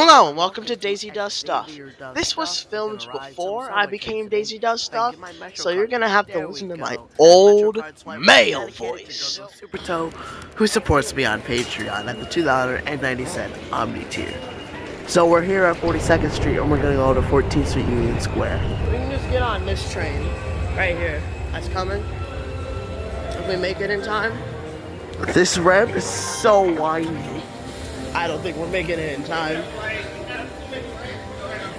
Hello and welcome to Daisy Does Stuff. This was filmed before I became Daisy Does Stuff, so you're gonna have to listen to my old male voice. Suprtoe, who supports me on Patreon at the $2.90 Omni tier. So we're here at 42nd Street and we're gonna go to 14th Street Union Square. We can just get on this train right here. That's coming. If we make it in time. This ramp is so windy. I don't think we're making it in time.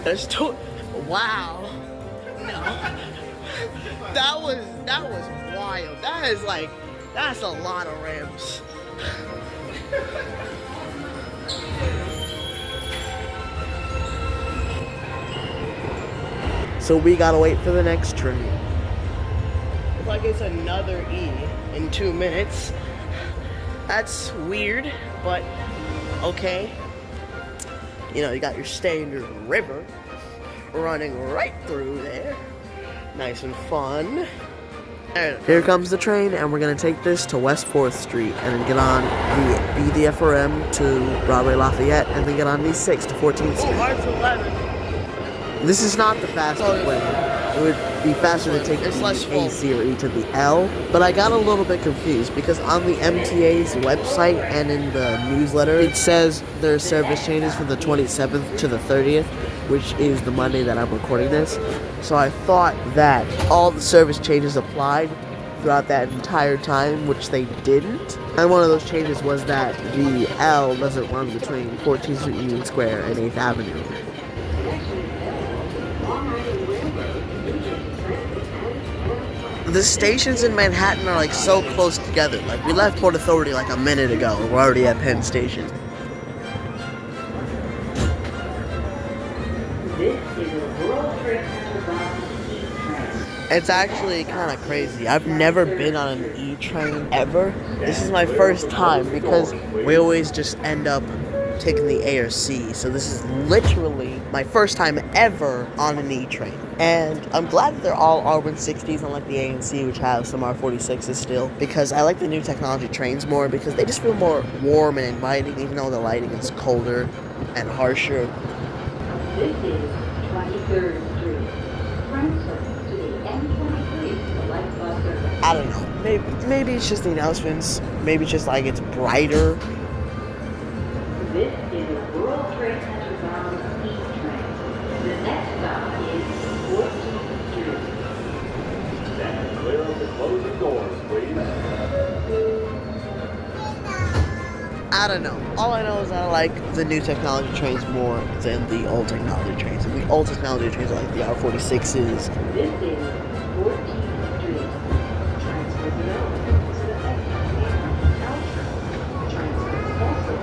There's two. Wow. No. That was wild. That's a lot of ramps. So we gotta wait for the next train. It's like it's another E in 2 minutes. That's weird, but okay. You know, you got your standard river running right through there. Nice and fun. Here comes the train, and we're gonna take this to West 4th Street, and then get on the BDFRM to Broadway Lafayette, and then get on D6 to 14th Street. Oh, Arts 11. This is not the fastest way. It would be faster to take the A series to the L, but I got a little bit confused because on the MTA's website and in the newsletter, it says there are service changes from the 27th to the 30th, which is the Monday that I'm recording this. So I thought that all the service changes applied throughout that entire time, which they didn't. And one of those changes was that the L doesn't run between 14th Street Union Square and 8th Avenue. The stations in Manhattan are like so close together. Like we left Port Authority like a minute ago and we're already at Penn Station. It's actually kind of crazy. I've never been on an E train ever. This is my first time because we always just end up taking the A or C. So this is literally my first time ever on an E train. And I'm glad that they're all R160s, unlike the A and C, which have some R46s still, because I like the new technology trains more because they just feel more warm and inviting, even though the lighting is colder and harsher. This is 23rd Street. Transfer to the M23 Select Bus Service. I don't know. Maybe it's just the announcements. Maybe it's just like it's brighter. This is a World Trade Center bound E train. The next stop is 14th Street. Stand clear of the closing doors, please. I don't know. All I know is I like the new technology trains more than the old technology trains. And the old technology trains are like the R46s. This is 14th Street. Transfer development to the next stop. Transfer also.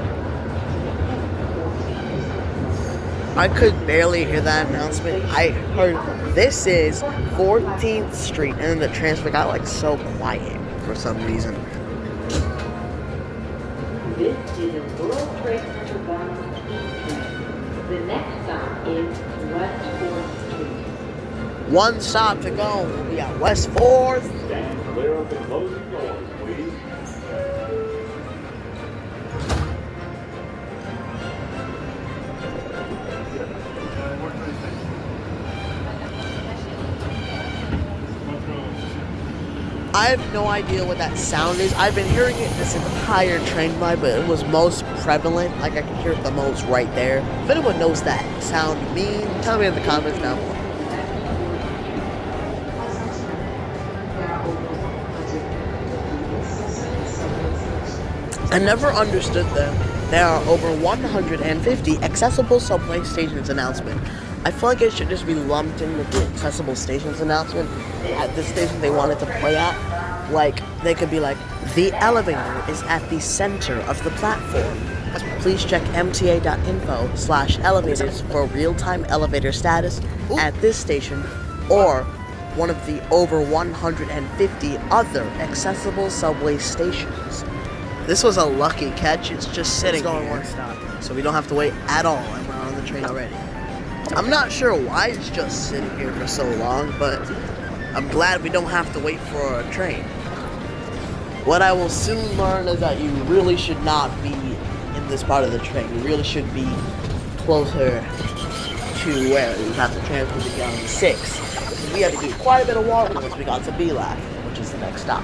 I could barely hear that announcement. I heard this is 14th Street, and then the transfer got like so quiet for some reason. This is a World Trade Center bound E train. The next stop is West 4th Street. One stop to go. We'll be at West 4th. Stand clear of the closing doors, please. I have no idea what that sound is. I've been hearing it this entire train ride, but it was most prevalent. Like I could hear it the most right there. If anyone knows that sound mean, tell me in the comments down below. I never understood them. There are over 150 accessible subway stations announcement. I feel like it should just be lumped in with the accessible stations announcement at the station they wanted to play at. Like, they could be like, the elevator is at the center of the platform. Please check mta.info/elevators for real-time elevator status at this station, or one of the over 150 other accessible subway stations. This was a lucky catch. It's just sitting here, one stop, so we don't have to wait at all, and we're on the train already. I'm not sure why it's just sitting here for so long, but I'm glad we don't have to wait for a train. What I will soon learn is that you really should not be in this part of the train. You really should be closer to where we have to transfer to gallon 6. We had to do quite a bit of walking once we got to B-Lac, which is the next stop.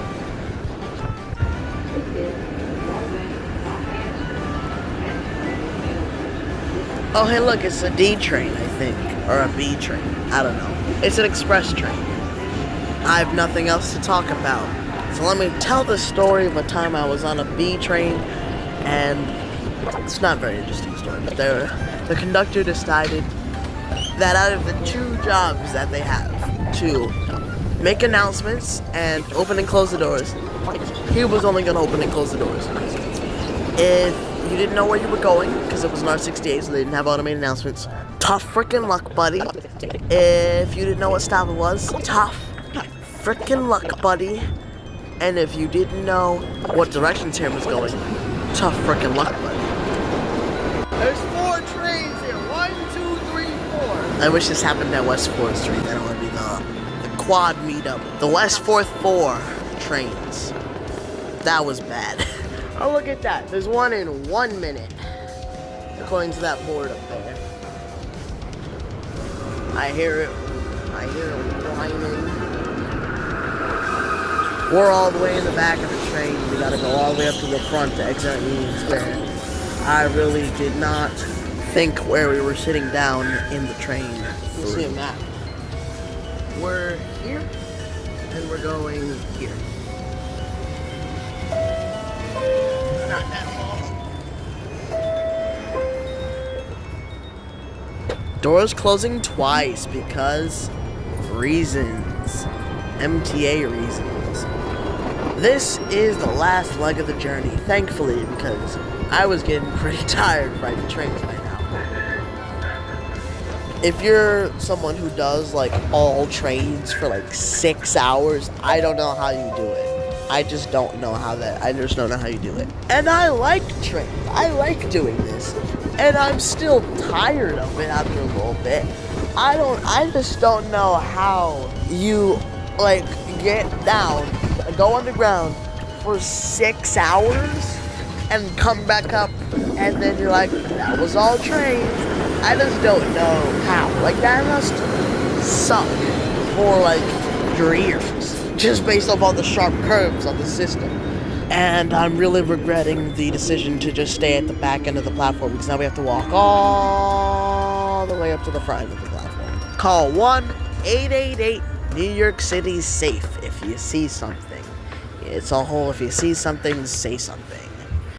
Oh, hey, look, it's a D train, I think, or a B train. I don't know. It's an express train. I have nothing else to talk about. So let me tell the story of a time I was on a B train, and it's not a very interesting story, but the conductor decided that out of the 2 jobs that they have, to make announcements and open and close the doors, he was only going to open and close the doors. If you didn't know where you were going, because it was an R68, so they didn't have automated announcements, tough freaking luck, buddy. If you didn't know what stop it was, tough freaking luck, buddy. And if you didn't know what direction Tim was going, tough freaking luck, buddy. There's 4 trains here. 1, 2, 3, 4. I wish this happened at West 4th Street. Then it would be the quad meetup. The West 4th 4 trains. That was bad. Oh, look at that. There's one in 1 minute. According to that board up there. I hear it whining. We're all the way in the back of the train. We gotta go all the way up to the front to exit Union Square. I really did not think where we were sitting down in the train. You see a map. We're here, and we're going here. Not that long. Doors closing twice because reasons. MTA reasons. This is the last leg of the journey, thankfully, because I was getting pretty tired riding trains by now. If you're someone who does like all trains for like 6 hours, I don't know how you do it. I just don't know how you do it. And I like trains. I like doing this. And I'm still tired of it after a little bit. I just don't know how you like get down, go underground for 6 hours and come back up, and then you're like, that was all trains. I just don't know how. Like, that must suck for like your ears, just based off all the sharp curves of the system. And I'm really regretting the decision to just stay at the back end of the platform, because now we have to walk all the way up to the front of the platform. Call 1-888 New York City's safe if you see something. It's a whole, if you see something, say something.